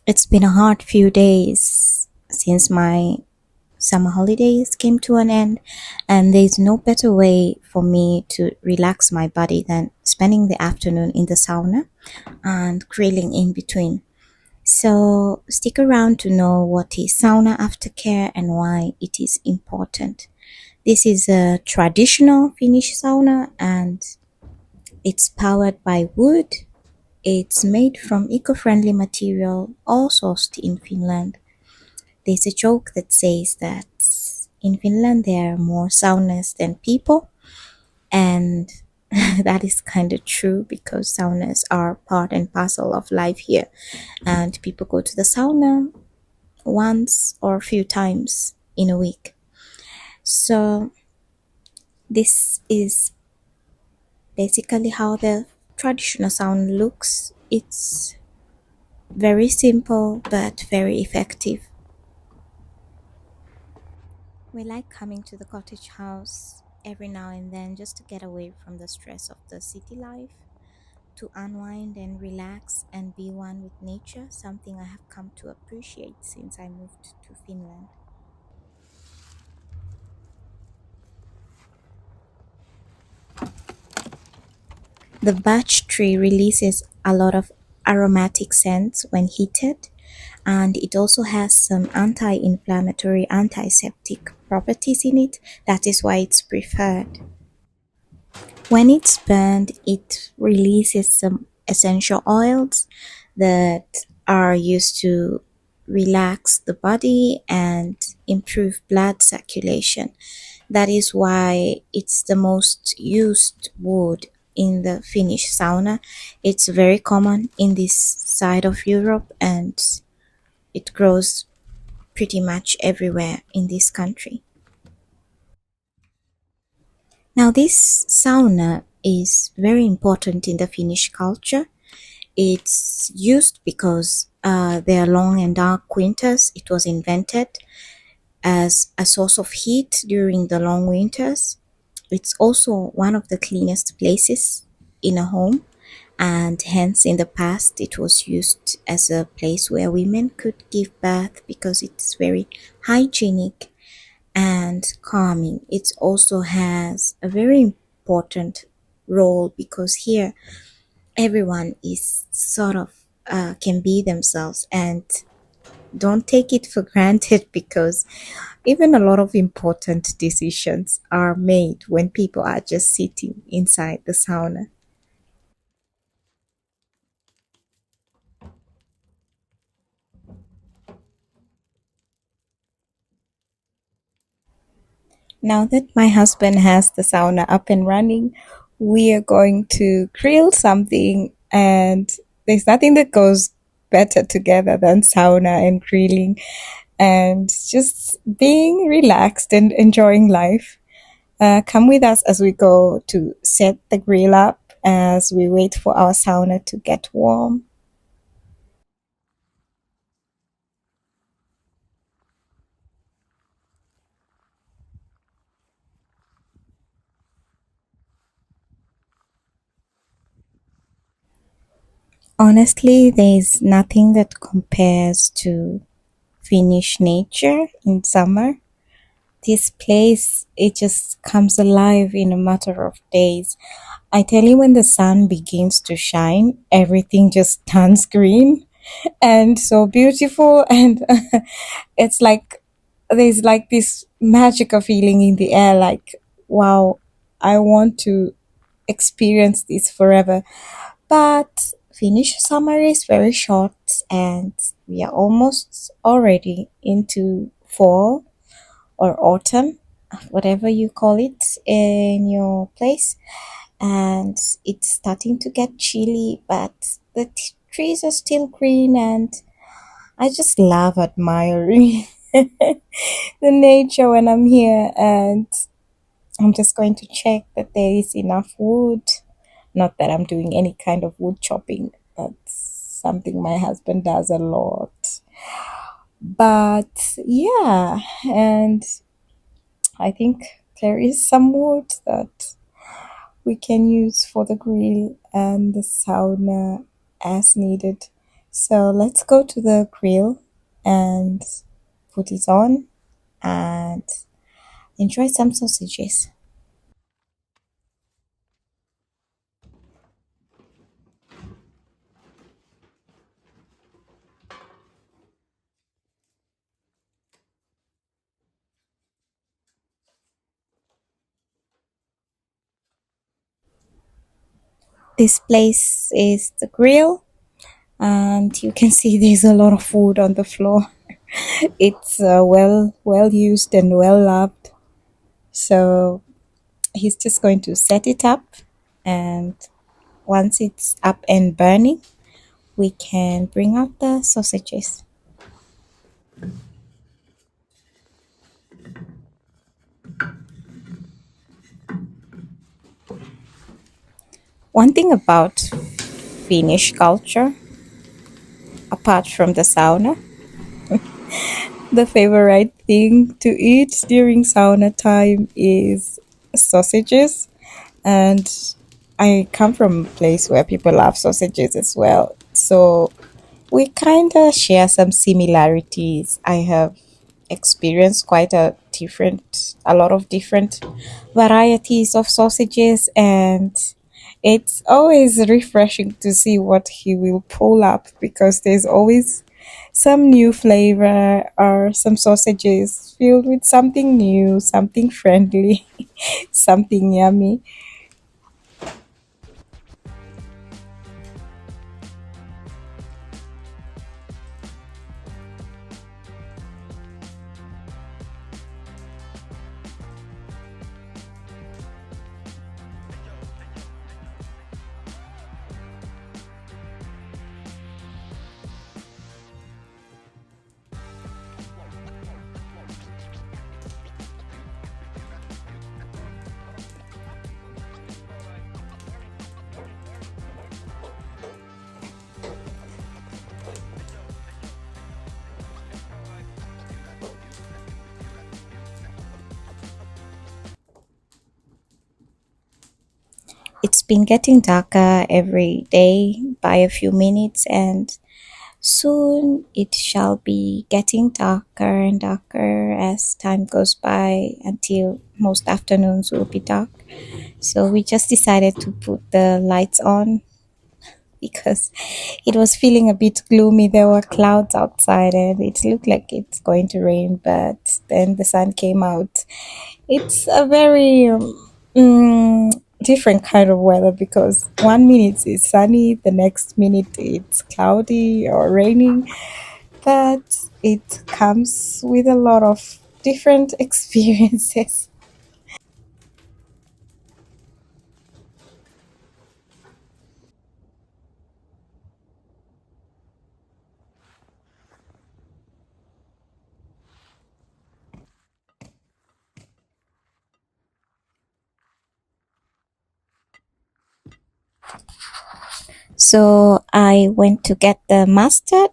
It's been a hard few days since my summer holidays came to an end, and there's no better way for me to relax my body than spending the afternoon in the sauna and grilling in between. So, stick around to know what is sauna aftercare and why it is important. This is a traditional Finnish sauna and it's powered by wood. It's made from eco-friendly material, all sourced in Finland. There's a joke that says that in Finland there are more saunas than people, and that is kind of true because saunas are part and parcel of life here, and people go to the sauna once or a few times in a week. So, this is basically how the traditional sauna looks. It's very simple but very effective. We like coming to the cottage house every now and then just to get away from the stress of the city life, to unwind and relax and be one with nature, something I have come to appreciate since I moved to Finland. The birch tree releases a lot of aromatic scents when heated, and it also has some anti inflammatory, antiseptic properties in it. That is why it's preferred. When it's burned, it releases some essential oils that are used to relax the body and improve blood circulation. That is why it's the most used wood in the Finnish sauna. It's very common in this side of Europe and it grows pretty much everywhere in this country. Now, this sauna is very important in the Finnish culture. It's used because there are long and dark winters. It was invented as a source of heat during the long winters. It's also one of the cleanest places in a home, and hence in the past it was used as a place where women could give birth because it's very hygienic and calming. It also has a very important role because here everyone is sort of can be themselves, and don't take it for granted because even a lot of important decisions are made when people are just sitting inside the sauna. Now that my husband has the sauna up and running, we are going to grill something, and there's nothing that goes better together than sauna and grilling and just being relaxed and enjoying life. Come with us as we go to set the grill up as we wait for our sauna to get warm. Honestly, there's nothing that compares to Finnish nature in summer. This place, it just comes alive in a matter of days. I tell you, when the sun begins to shine, everything just turns green and so beautiful. And it's like there's like this magical feeling in the air like, wow, I want to experience this forever. But Finnish summer is very short and we are almost already into fall or autumn, whatever you call it in your place. And it's starting to get chilly, but the trees are still green, and I just love admiring the nature when I'm here. And I'm just going to check that there is enough wood. Not that I'm doing any kind of wood chopping, that's something my husband does a lot. But yeah, and I think there is some wood that we can use for the grill and the sauna as needed. So let's go to the grill and put it on and enjoy some sausages. This place is the grill, and you can see there's a lot of food on the floor. It's well used and well loved. So he's just going to set it up, and once it's up and burning, we can bring out the sausages. One thing about Finnish culture, apart from the sauna, the favorite thing to eat during sauna time is sausages. And I come from a place where people love sausages as well. So we kind of share some similarities. I have experienced quite a lot of different varieties of sausages, and it's always refreshing to see what he will pull up because there's always some new flavor or some sausages filled with something new, something friendly, something yummy. It's been getting darker every day by a few minutes, and soon it shall be getting darker and darker as time goes by until most afternoons will be dark. So we just decided to put the lights on because it was feeling a bit gloomy. There were clouds outside and it looked like it's going to rain, but then the sun came out. It's a very different kind of weather because one minute it's sunny, the next minute it's cloudy or raining, but it comes with a lot of different experiences. So I went to get the mustard,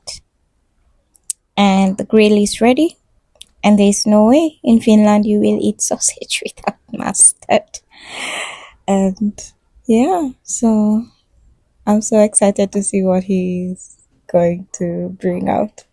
and the grill is ready. And there's no way in Finland you will eat sausage without mustard. And yeah, so I'm so excited to see what he's going to bring out.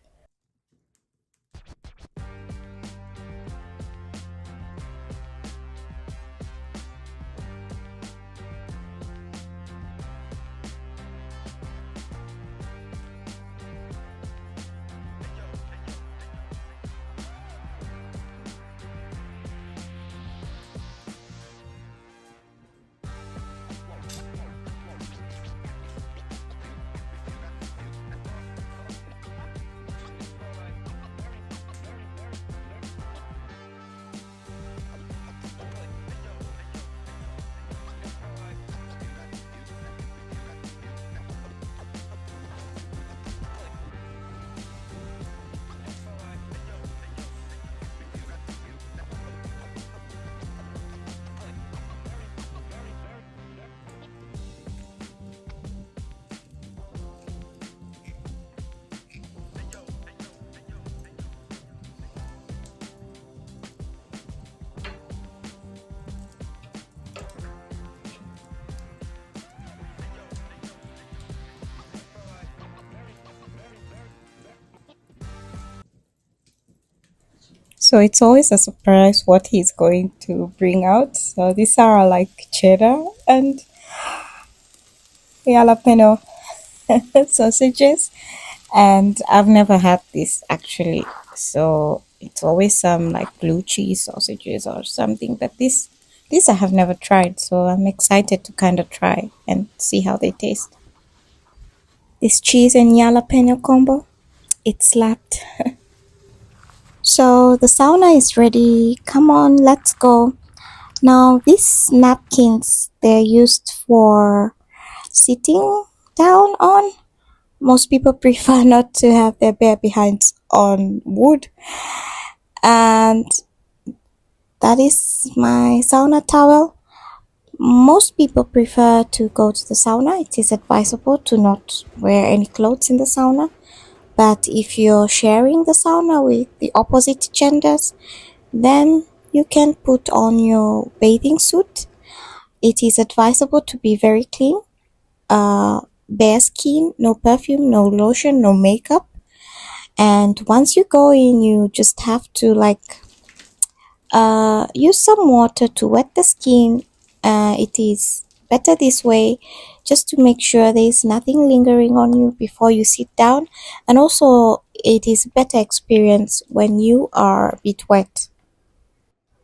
So it's always a surprise what he's going to bring out. So these are like cheddar and jalapeno sausages, and I've never had this actually. So it's always some like blue cheese sausages or something, but this I have never tried, so I'm excited to kind of try and see how they taste. This cheese and jalapeno combo, it slapped. So the sauna is ready. Come on, let's go. Now these napkins, they're used for sitting down on. Most people prefer not to have their bare behinds on wood. And that is my sauna towel. Most people prefer to go to the sauna. It is advisable to not wear any clothes in the sauna. But if you're sharing the sauna with the opposite genders, then you can put on your bathing suit. It is advisable to be very clean, bare skin, no perfume, no lotion, no makeup. And once you go in, you just have to use some water to wet the skin. It is better this way, just to make sure there is nothing lingering on you before you sit down. And also, it is a better experience when you are a bit wet.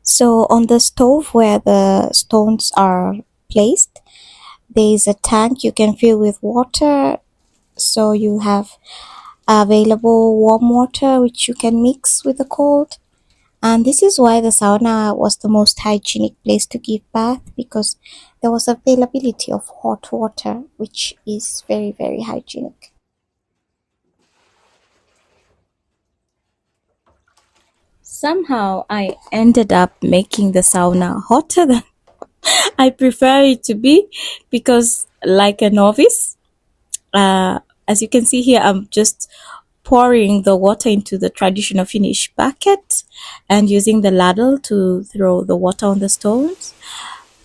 So on the stove where the stones are placed, there is a tank you can fill with water. So you have available warm water which you can mix with the cold. And this is why the sauna was the most hygienic place to give bath, because there was availability of hot water, which is very, very hygienic. Somehow I ended up making the sauna hotter than I prefer it to be, because like a novice, as you can see here, I'm just pouring the water into the traditional Finnish bucket and using the ladle to throw the water on the stones.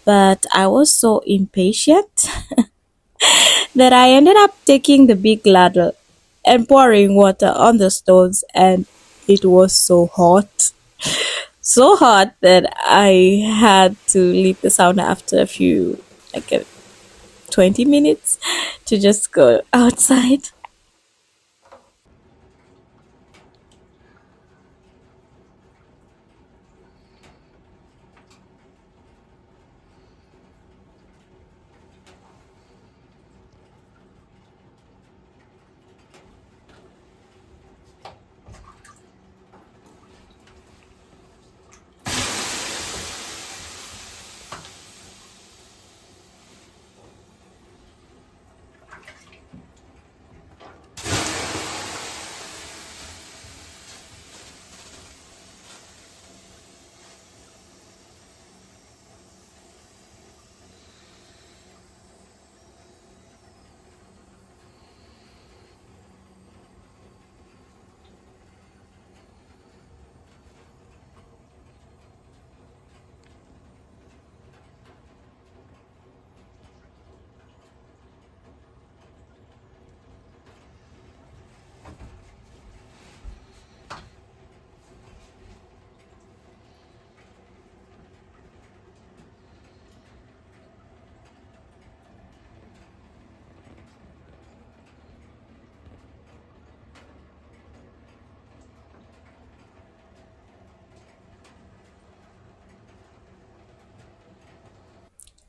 But I was so impatient that I ended up taking the big ladle and pouring water on the stones, and it was so hot. So hot that I had to leave the sauna after a few, like 20 minutes, to just go outside.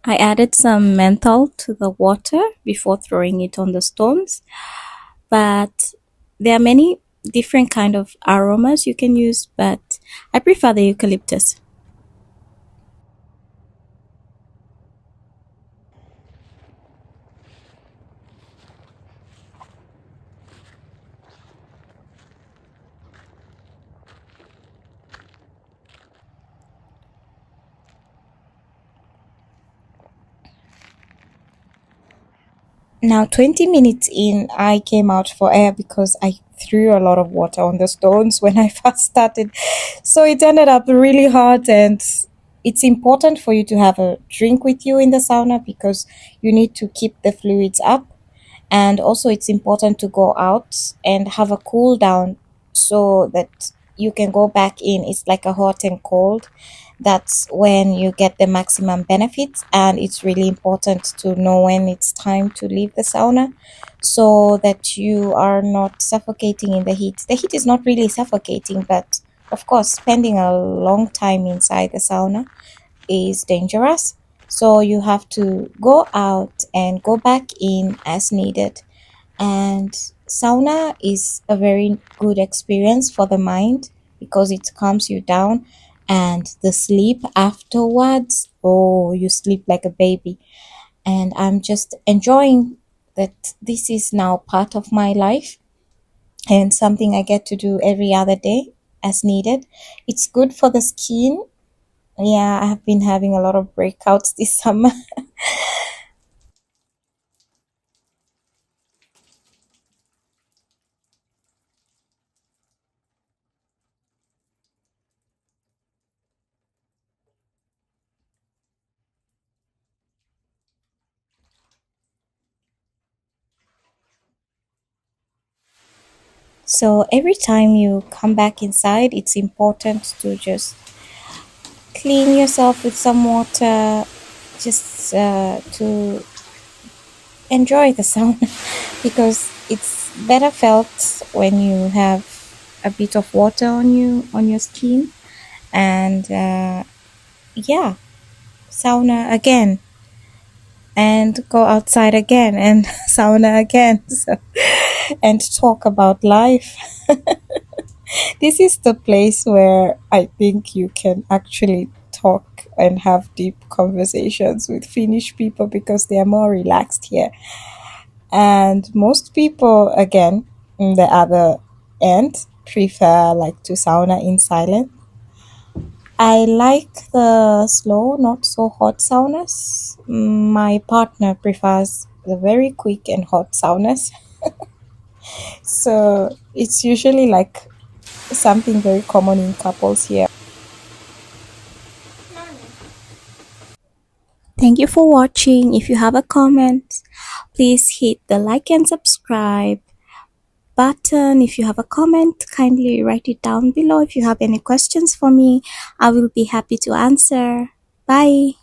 I added some menthol to the water before throwing it on the stones, but there are many different kind of aromas you can use, but I prefer the eucalyptus. Now 20 minutes in, I came out for air because I threw a lot of water on the stones when I first started. So it ended up really hot, and it's important for you to have a drink with you in the sauna because you need to keep the fluids up. And also it's important to go out and have a cool down so that you can go back in. It's like a hot and cold. That's when you get the maximum benefits, and it's really important to know when it's time to leave the sauna so that you are not suffocating in the heat. The heat is not really suffocating, but of course, spending a long time inside the sauna is dangerous. So you have to go out and go back in as needed. And sauna is a very good experience for the mind because it calms you down. And the sleep afterwards, oh, you sleep like a baby. And I'm just enjoying that this is now part of my life and something I get to do every other day as needed. It's good for the skin. Yeah, I have been having a lot of breakouts this summer. So every time you come back inside, it's important to just clean yourself with some water, just to enjoy the sauna because it's better felt when you have a bit of water on you on your skin. And yeah, sauna again and go outside again and sauna again. So, and talk about life. This is the place where I think you can actually talk and have deep conversations with Finnish people because they are more relaxed here. And most people, again, in the other end, prefer like to sauna in silence. I like the slow, not so hot saunas. My partner prefers the very quick and hot saunas. So it's usually like something very common in couples here. Thank you for watching. If you have a comment, please hit the like and subscribe button. If you have a comment, kindly write it down below. If you have any questions for me, I will be happy to answer. Bye.